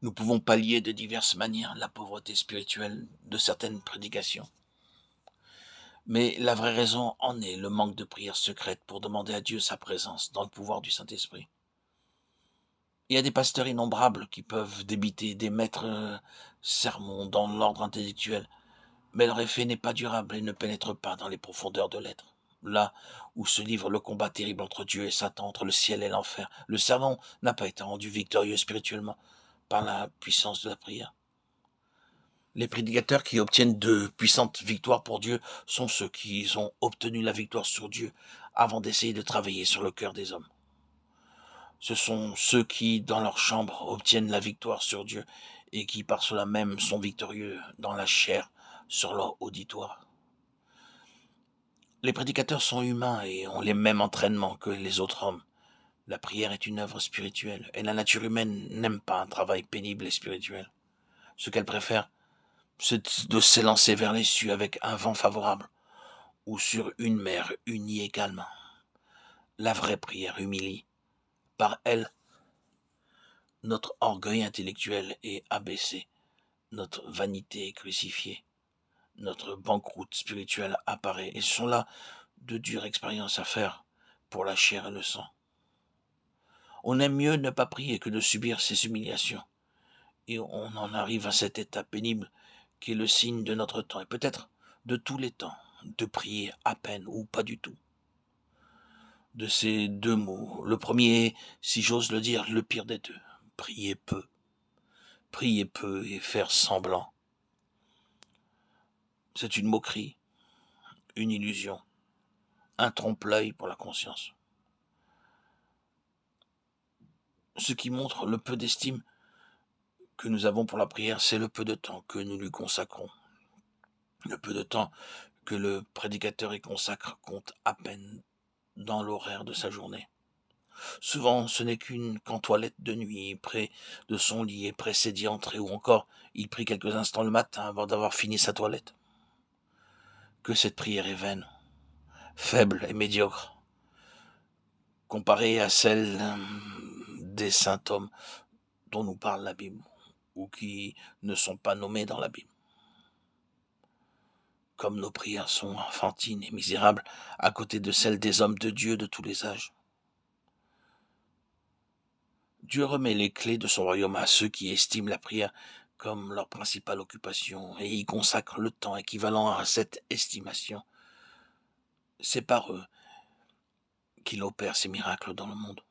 Nous pouvons pallier de diverses manières la pauvreté spirituelle de certaines prédications. Mais la vraie raison en est le manque de prière secrète pour demander à Dieu sa présence dans le pouvoir du Saint-Esprit. Il y a des pasteurs innombrables qui peuvent débiter des maîtres sermons dans l'ordre intellectuel, mais leur effet n'est pas durable et ne pénètre pas dans les profondeurs de l'être. Là où se livre le combat terrible entre Dieu et Satan, entre le ciel et l'enfer, le sermon n'a pas été rendu victorieux spirituellement par la puissance de la prière. Les prédicateurs qui obtiennent de puissantes victoires pour Dieu sont ceux qui ont obtenu la victoire sur Dieu avant d'essayer de travailler sur le cœur des hommes. Ce sont ceux qui, dans leur chambre, obtiennent la victoire sur Dieu et qui, par cela même, sont victorieux dans la chair sur leur auditoire. Les prédicateurs sont humains et ont les mêmes entraînements que les autres hommes. La prière est une œuvre spirituelle et la nature humaine n'aime pas un travail pénible et spirituel. Ce qu'elle préfère, c'est de s'élancer vers les cieux avec un vent favorable ou sur une mer unie et calme. La vraie prière humilie. Par elle, notre orgueil intellectuel est abaissé, notre vanité est crucifiée, notre banqueroute spirituelle apparaît, et ce sont là de dures expériences à faire pour la chair et le sang. On aime mieux ne pas prier que de subir ces humiliations, et on en arrive à cet état pénible qui est le signe de notre temps, et peut-être de tous les temps, de prier à peine ou pas du tout. De ces deux mots, le premier est, si j'ose le dire, le pire des deux, prier peu. Prier peu et faire semblant. C'est une moquerie, une illusion, un trompe-l'œil pour la conscience. Ce qui montre le peu d'estime que nous avons pour la prière, c'est le peu de temps que nous lui consacrons. Le peu de temps que le prédicateur y consacre compte à peine dans l'horaire de sa journée. Souvent, ce n'est qu'en toilette de nuit, près de son lit et pressé d'y entrer, ou encore, il prie quelques instants le matin avant d'avoir fini sa toilette. Que cette prière est vaine, faible et médiocre, comparée à celle des saints hommes dont nous parle la Bible, ou qui ne sont pas nommés dans la Bible. Comme nos prières sont enfantines et misérables à côté de celles des hommes de Dieu de tous les âges. Dieu remet les clés de son royaume à ceux qui estiment la prière comme leur principale occupation et y consacrent le temps équivalent à cette estimation. C'est par eux qu'il opère ses miracles dans le monde.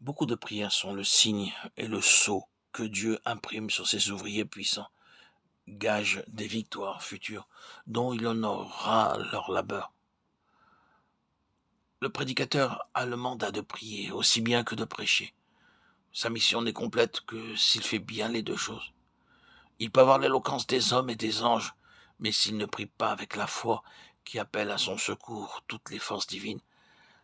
Beaucoup de prières sont le signe et le sceau que Dieu imprime sur ses ouvriers puissants, gage des victoires futures dont il honorera leur labeur. Le prédicateur a le mandat de prier aussi bien que de prêcher. Sa mission n'est complète que s'il fait bien les deux choses. Il peut avoir l'éloquence des hommes et des anges, mais s'il ne prie pas avec la foi qui appelle à son secours toutes les forces divines,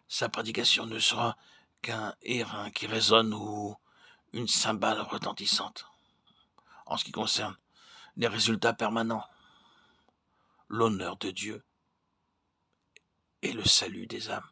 sa prédication ne sera qu'un airain qui résonne ou une cymbale retentissante. En ce qui concerne les résultats permanents, l'honneur de Dieu et le salut des âmes.